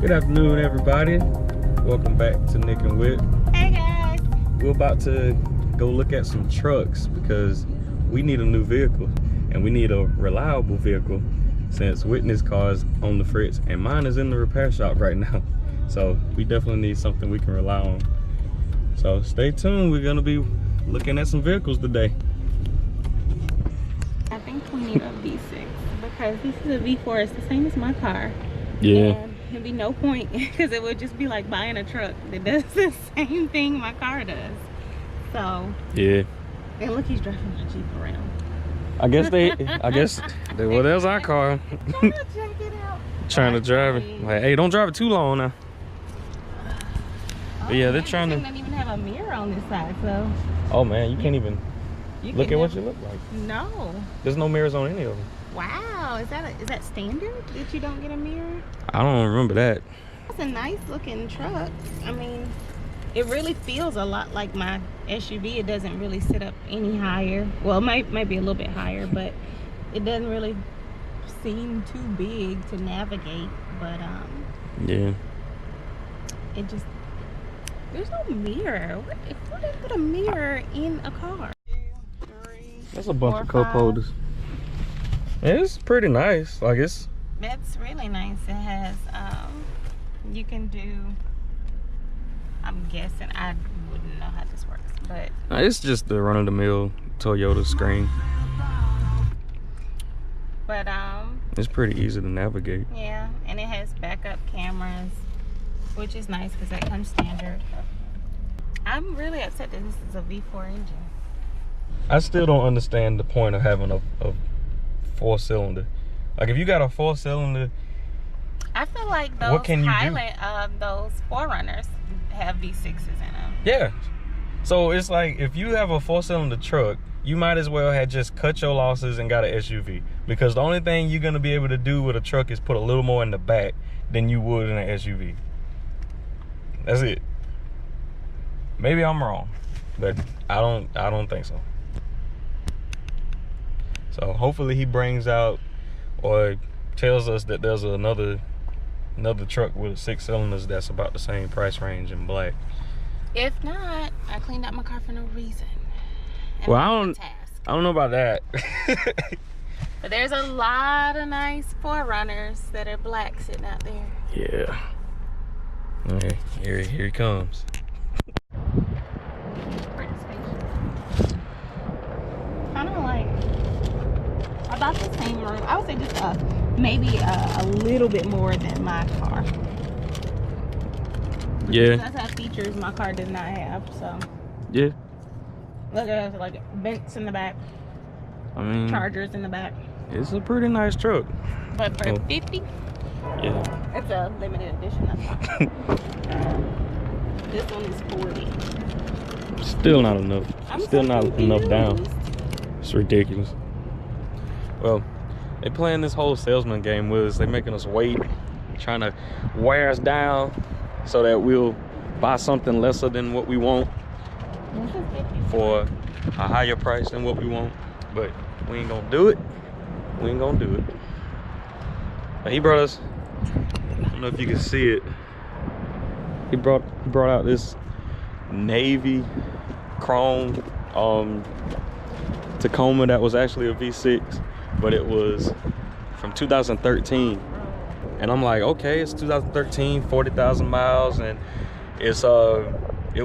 Good afternoon, everybody. Welcome back to Nick and Whit. Hey guys. We're about to go look at some trucks because we need a new vehicle and we need a reliable vehicle since Whitney's car's on the fritz and mine is in the repair shop right now. So we definitely need something we can rely on. So stay tuned. We're gonna be looking at some vehicles today. I think we need a V6 because this is a V4. It's the same as my car. Yeah. And there'd be no point because it would just be like buying a truck that does the same thing my car does. So Yeah. and look, he's driving my Jeep around. Well, there's our car. Trying to check it out. Trying to drive it. Like, hey, don't drive it too long now. But yeah, they're trying to. This thing doesn't even have a mirror on this side, so. Oh man, you can't even look at what you look like. No. There's no mirrors on any of them. Wow, is that standard that you don't get a mirror? I don't remember that. It's a nice looking truck. I mean, it really feels a lot like my SUV. It doesn't really sit up any higher. Well, it might be a little bit higher, but it doesn't really seem too big to navigate. But Yeah. it just, there's no mirror. What if they put a mirror in a car? 2, 3, That's a bunch 4, of cup 5. holders. It's pretty nice. Like it's. That's really nice. It has you can do, I'm guessing, I wouldn't know how this works, but It's just the run-of-the-mill Toyota screen. but It's pretty easy to navigate. yeah, and it has backup cameras, which is nice because that comes standard. I'm really upset that this is a V4 engine. I still don't understand the point of having a 4-cylinder. Like if you got a 4-cylinder, I feel like those what can you those Forerunners have V6s in them. yeah. So it's like if you have a 4-cylinder truck, you might as well have just cut your losses and got an SUV, because the only thing you're gonna be able to do with a truck is put a little more in the back than you would in an SUV. That's it. Maybe I'm wrong, but I don't think so. So hopefully he brings out or tells us that there's another truck with 6 cylinders that's about the same price range in black. If not, I cleaned out my car for no reason. And Well, I'm I don't know about that. But there's a lot of nice Forerunners that are black sitting out there. Yeah. Okay, here he comes. Pretty spacious. Kind of like about the same room. I would say just maybe a little bit more than my car. Yeah. It does have features my car does not have, so. Yeah. Look at it, like vents in the back, I mean, chargers in the back. it's a pretty nice truck. But for 50, Yeah. it's a limited edition. This one is 40. Still not enough. I'm Still so not enough down. confused. It's ridiculous. Well, they playing this whole salesman game with us. They making us wait, trying to wear us down so that we'll buy something lesser than what we want This is 50. for a higher price than what we want. But we ain't gonna do it. We ain't gonna do it. Now, he brought us, I don't know if you can see it. He brought out this navy chrome Tacoma that was actually a V6, but it was from 2013. And I'm like, okay, it's 2013, 40,000 miles, and it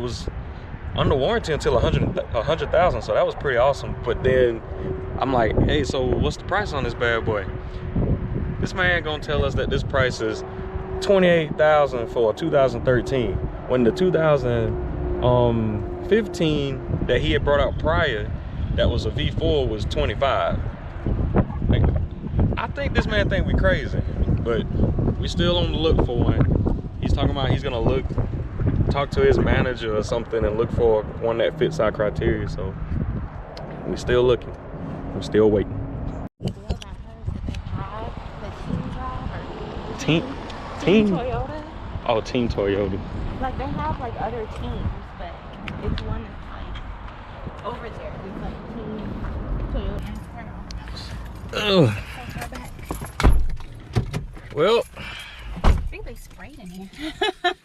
was under warranty until 100,000, so that was pretty awesome. But then I'm like, hey, so what's the price on this bad boy? This man gonna tell us that this price is 28,000 for 2013, when the 2015 that he had brought out prior, that was a V4, was 25. Like, I think this man think we crazy, but we still on the look for one. He's talking about he's gonna talk to his manager or something and look for one that fits our criteria. So we still looking. We're still waiting. Team Toyota. Oh, Team Toyota. Like they have like other teams, but it's one that's like over there. It's like Team Toyota. Ugh. Well, I think they sprayed in here.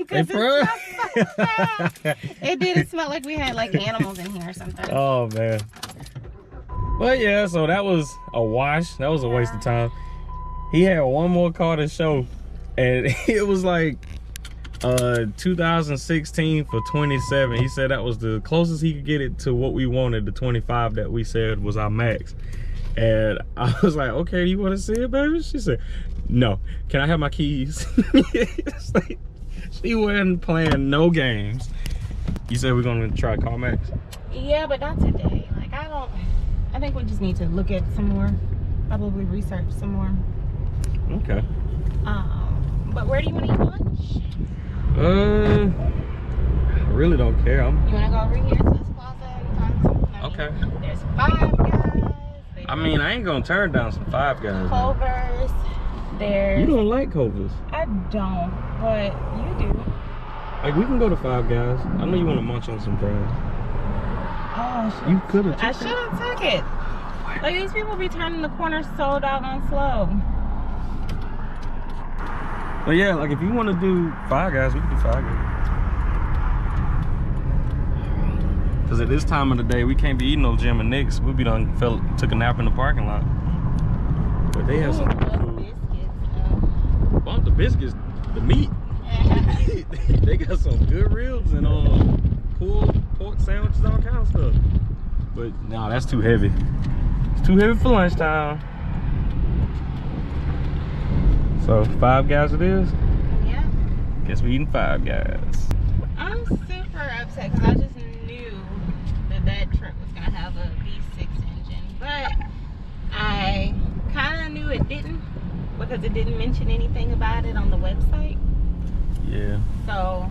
They sprayed? It did smell like we had like animals in here or something. Oh man. But yeah, so that was a wash. That was a waste of time. He had one more car to show, and it was like 2016 for 27. He said that was the closest he could get it to what we wanted, the 25 that we said was our max. And I was like, okay, you want to see it, baby? She said, no. Can I have my keys? It's like, she wasn't playing no games. You said we're gonna try CarMax? Yeah, but not today. Like, I think we just need to look at some more, probably research some more. Okay. But where do you want to eat lunch? I really don't care. You want to go over here to this plaza and find something? Okay. There's Five Guys. I mean, I ain't gonna turn down some Five Guys. Culver's. There's. You don't like Culver's? I don't, but you do. Like, we can go to Five Guys. I know you want to munch on some fries. Oh, you could have. I should have took it. Like, these people be turning the corner so doggone slow. But yeah, like if you want to do Five Guys, we can do Five Guys. Cause at this time of the day, we can't be eating no Jim and Nick's. We'll be done. Took a nap in the parking lot. But they have some food. Biscuits. Bump the biscuits, the meat. They got some good ribs and pulled pork sandwiches, all kind of stuff. But no, that's too heavy. It's too heavy for lunchtime. So Five Guys it is? Yeah. Guess we eating Five Guys. I'm super upset because I just knew that truck was gonna have a V6 engine, but I kind of knew it didn't because it didn't mention anything about it on the website. Yeah. So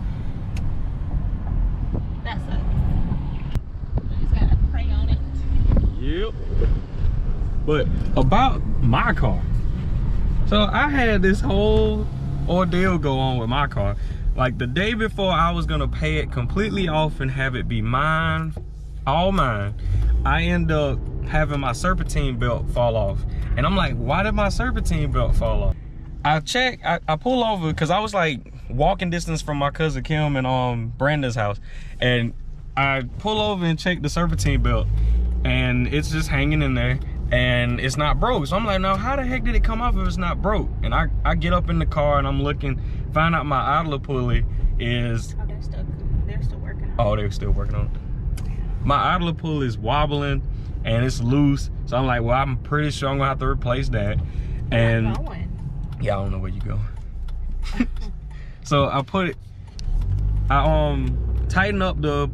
that sucks. I just gotta pray on it. Yep. But about my car. So I had this whole ordeal go on with my car. Like the day before I was gonna pay it completely off and have it be mine, all mine, I end up having my serpentine belt fall off. And I'm like, why did my serpentine belt fall off? I check, I pull over because I was like walking distance from my cousin Kim and Brandon's house. And I pull over and check the serpentine belt and it's just hanging in there. And it's not broke. So I'm like, no, how the heck did it come off if it's not broke? And I get up in the car and I'm looking, find out my idler pulley is... Oh, they're still working on it. Oh, they're still working on it. My idler pulley is wobbling and it's loose. So I'm like, well, I'm pretty sure I'm gonna have to replace that. And yeah, I don't know where you go. So I tighten up the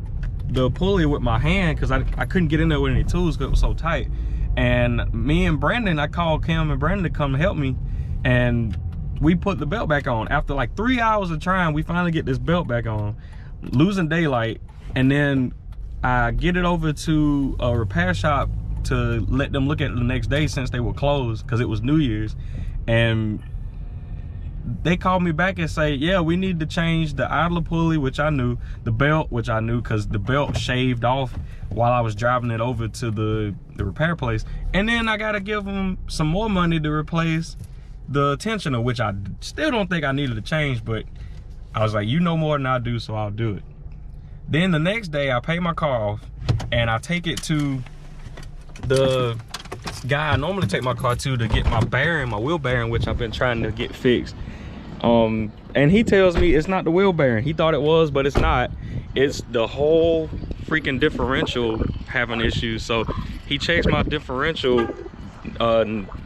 pulley with my hand because I couldn't get in there with any tools because it was so tight. And me and Brandon, I called Kim and Brandon to come help me, and we put the belt back on. After like 3 hours of trying, we finally get this belt back on, losing daylight. And then I get it over to a repair shop to let them look at it the next day since they were closed because it was New Year's. And they called me back and say, yeah, we need to change the idler pulley, which I knew, the belt, which I knew because the belt shaved off while I was driving it over to the repair place. And then I gotta give them some more money to replace the tensioner, which I still don't think I needed to change, but I was like, you know more than I do, so I'll do it. Then the next day I pay my car off and I take it to the guy I normally take my car to get my bearing, my wheel bearing, which I've been trying to get fixed. And he tells me it's not the wheel bearing. He thought it was, but it's not. It's the whole freaking differential having issues. So he checks my differential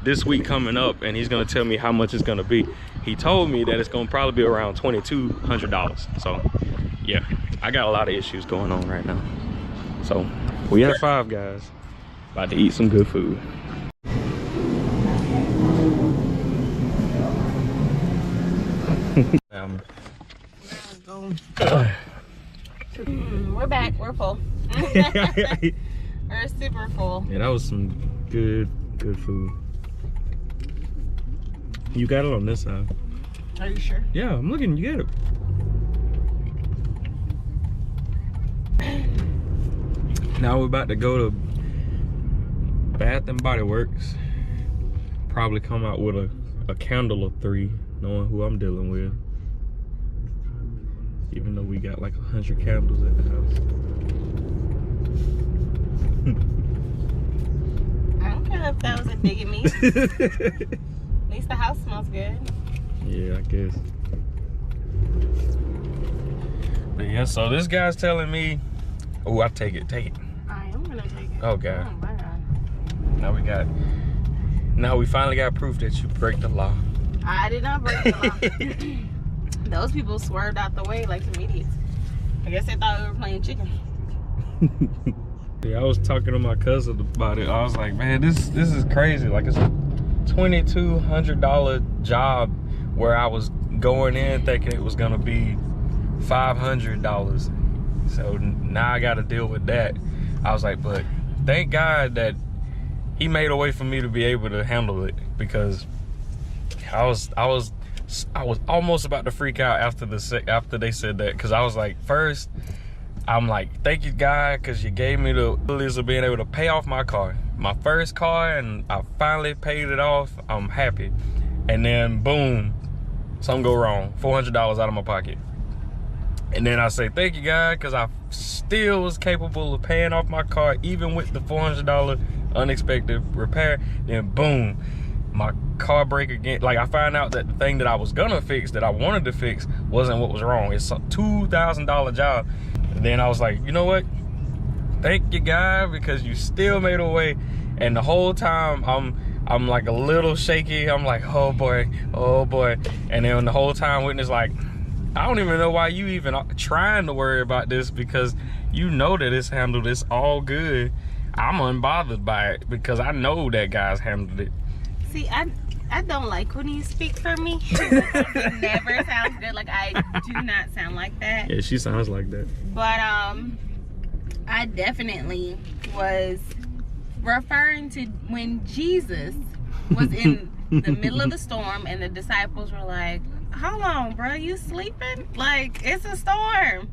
this week coming up, and he's gonna tell me how much it's gonna be. He told me that it's gonna probably be around $2,200. So yeah, I got a lot of issues going on right now. So we have Five Guys, about to eat some good food. We're back. We're full. We're super full. Yeah, that was some good food. You got it on this side. Are you sure? Yeah, I'm looking. You got it. Now we're about to go to Bath and Body Works. Probably come out with a candle or 3, knowing who I'm dealing with. Even though we got like 100 candles at the house. I don't care if that was a dig at me. At least the house smells good. Yeah, I guess. But yeah, so this guy's telling me, oh, I'll take it. I am gonna take it. Oh God. Oh my God. Now we finally got proof that you break the law. I did not break the law. Those people swerved out the way like some idiots. I guess they thought we were playing chicken. Yeah, I was talking to my cousin about it. I was like, man, this is crazy. Like, it's a $2,200 job where I was going in thinking it was gonna be $500. So now I got to deal with that. I was like, but thank God that he made a way for me to be able to handle it, because I was almost about to freak out after they said that, because I was like, first I'm like, thank you God, because you gave me the ability of being able to pay off my car, my first car, and I finally paid it off. I'm happy. And then boom, something go wrong, $400 out of my pocket. And then I say, thank you God, because I still was capable of paying off my car even with the $400 unexpected repair. Then boom, my car break again. Like, I found out that the thing that I was gonna fix, that I wanted to fix, wasn't what was wrong. It's a $2,000 job. And then I was like, you know what? Thank you God, because you still made a way. And the whole time I'm like a little shaky. I'm like, oh boy. And then the whole time Whitney's like, I don't even know why you even trying to worry about this, because you know that it's handled. It's all good. I'm unbothered by it because I know that guy's handled it. See, I don't like when you speak for me. It never sounds good. Like, I do not sound like that. Yeah, she sounds like that. But I definitely was referring to when Jesus was in the middle of the storm and the disciples were like, hold on, bro, you sleeping? Like, it's a storm.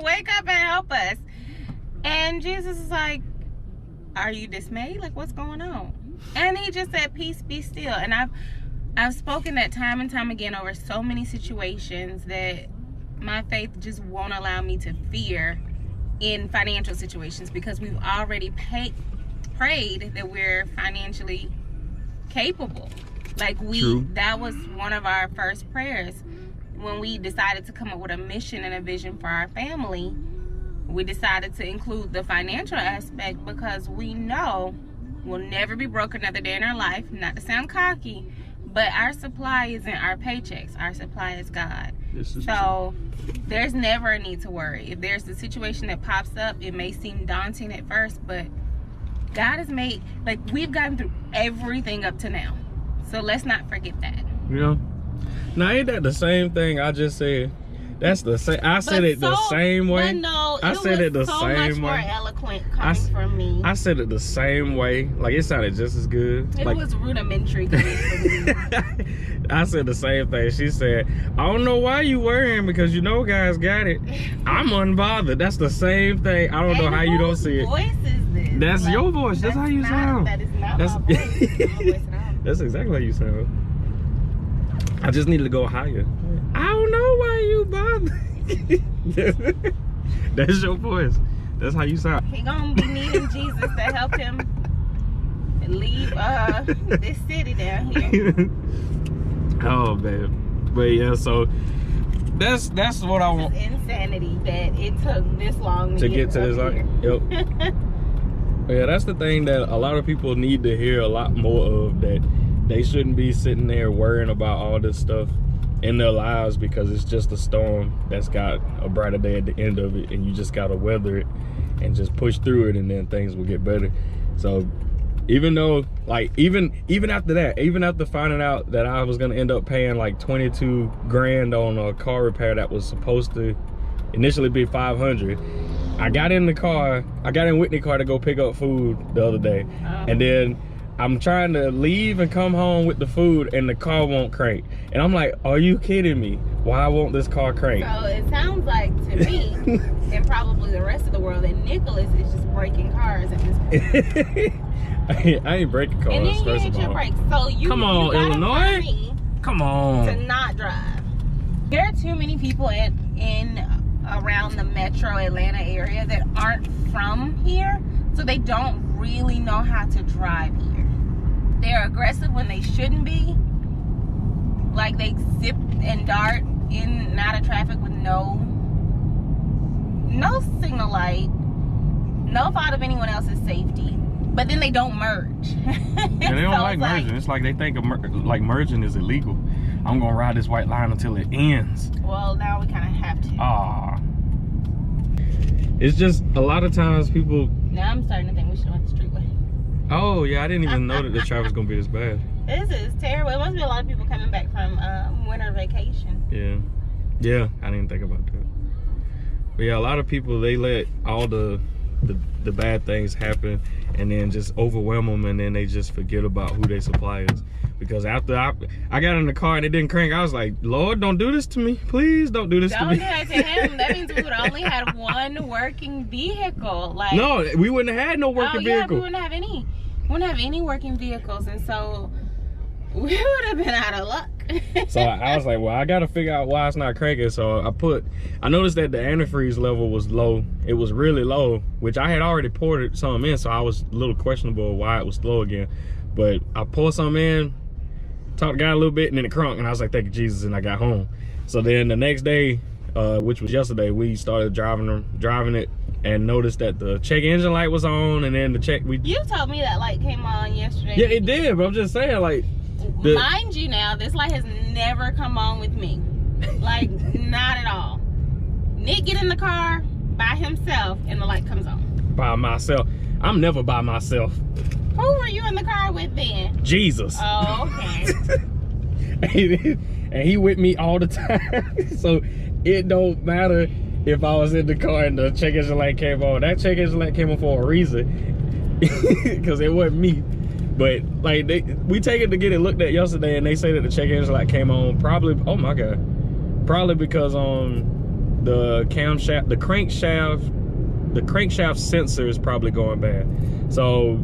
Wake up and help us. And Jesus is like, are you dismayed? Like, what's going on? And he just said, peace, be still. And I've spoken that time and time again over so many situations that my faith just won't allow me to fear in financial situations, because we've already prayed that we're financially capable. Like, that was one of our first prayers when we decided to come up with a mission and a vision for our family. We decided to include the financial aspect because we know we'll never be broke another day in our life. Not to sound cocky, but our supply isn't our paychecks. Our supply is God. So there's never a need to worry. If there's a situation that pops up, it may seem daunting at first, but God has made, like, we've gotten through everything up to now. So let's not forget that. Yeah. Now, ain't that the same thing I just said? That's the same. I said it the same way. But no, I said it the so same much way. more eloquent coming from me. I said it the same way. Like, it sounded just as good. It was rudimentary coming from me. I said the same thing. She said, I don't know why you worrying, because you know guys got it. I'm unbothered. That's the same thing. I don't know how you don't see it. Whose voice is this? That's Like, your voice. That's how you sound. That is not my voice. It's not my voice at all. That's exactly how you sound. I just need to go higher. I don't know why you bother. That's your voice. That's how you sound. He gonna be needing Jesus to help him leave this city down here. Oh man. But yeah, so that's what I want. It's insanity that it took this long to get to this here. Yep. Yeah, that's the thing that a lot of people need to hear a lot more of, that they shouldn't be sitting there worrying about all this stuff in their lives, because it's just a storm that's got a brighter day at the end of it, and you just gotta weather it and just push through it, and then things will get better. So even though, like, even after that, even after finding out that I was gonna end up paying like 22 grand on a car repair that was supposed to initially be 500, I got in Whitney's car to go pick up food the other day, and then I'm trying to leave and come home with the food, and the car won't crank. And I'm like, are you kidding me? Why won't this car crank? So it sounds like to me, and probably the rest of the world, that Nicholas is just breaking cars at this point. I ain't breaking cars, and then first you of hit your all. brakes. So you, Come on, you gotta Illinois. find me Come on. to not drive. There are too many people in around the metro Atlanta area that aren't from here, so they don't really know how to drive here. They're aggressive when they shouldn't be. Like they zip and dart in and out of traffic with no signal light, no thought of anyone else's safety. But then they don't merge. And they don't like merging. It's like they think like merging is illegal. I'm gonna ride this white line until it ends. Well, now we kind of have to. Ah. It's just a lot of times people. Now I'm starting to think we should have went the streetway. Oh yeah, I didn't even know that the traffic's gonna be this bad. This is terrible. It must be a lot of people coming back from winter vacation. Yeah, yeah, I didn't think about that. But yeah, a lot of people, they let all the bad things happen and then just overwhelm them, and then they just forget about who their supply is. Because after I got in the car and it didn't crank, I was like, Lord, don't do this to me. Please don't do this to me. Don't do that to him. That means we would only had one working vehicle. Like, no, we wouldn't have had no working vehicle. We wouldn't have any. We wouldn't have any working vehicles, and so we would have been out of luck. So I was like, well, I got to figure out why it's not cranking. So I noticed that the antifreeze level was low. It was really low, which I had already poured some in, so I was a little questionable why it was slow again. But I poured some in, talked to the guy a little bit, and then it crunked, and I was like, thank you, Jesus, and I got home. So then the next day, which was yesterday, we started driving it, and noticed that the check engine light was on, and then You told me that light came on yesterday. Yeah, it did, but I'm just saying, like, mind you now, this light has never come on with me. Like, not at all. Nick get in the car by himself and the light comes on. By myself. I'm never by myself. Who were you in the car with then? Jesus. Oh, okay. And he with me all the time. So it don't matter if I was in the car and the check engine light came on. That check engine light came on for a reason. Because it wasn't me. But like we take it to get it looked at yesterday, and they say that the check engine light came on probably, oh my God, probably because the camshaft, the crankshaft sensor is probably going bad. So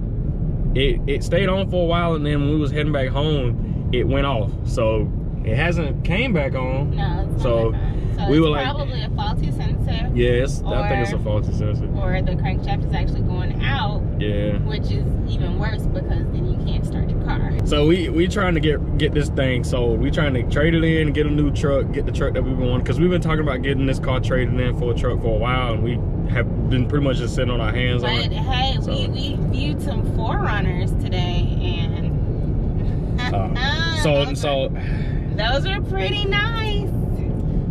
it stayed on for a while, and then when we was heading back home, it went off. So it hasn't came back on. No, it's so not so we it's were probably a faulty sensor. Yes, I think it's a faulty sensor. Or the crankshaft is actually going out. Yeah. Which is even worse, because then you can't start your car. So we trying to get this thing sold. We trying to trade it in and get a new truck, get the truck that we've been wanting, because we've been talking about getting this car traded in for a truck for a while, and we have been pretty much just sitting on our hands on it. But hey, so we viewed some 4Runners today, and those are pretty nice.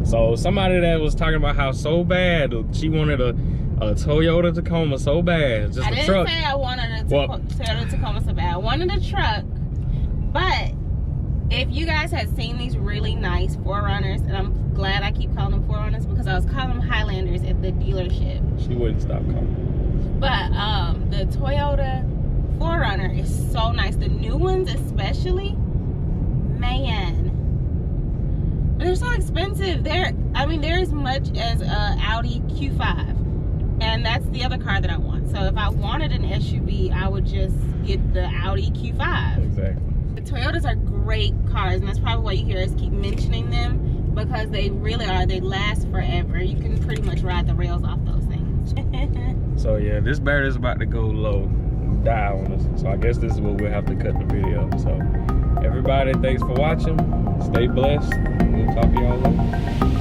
So somebody that was talking about how so bad she wanted a Toyota Tacoma so bad, just I a truck. didn't say I wanted a Toyota Tacoma so bad. I wanted a truck, but if you guys had seen these really nice 4Runners, and I'm glad I keep calling them 4Runners because I was calling them Highlanders at the dealership. She wouldn't stop calling. But the Toyota 4Runner is so nice. The new ones especially, man. They're so expensive. They're as much as a Audi Q5, and that's the other car that I want. So if I wanted an SUV, I would just get the Audi Q5. Exactly. The Toyotas are great cars, and that's probably why you hear us keep mentioning them, because they really are. They last forever. You can pretty much ride the rails off those things. So yeah, this battery is about to go low, die on us. So I guess this is what we'll have to cut the video. So everybody, thanks for watching. Stay blessed. We'll talk to y'all later.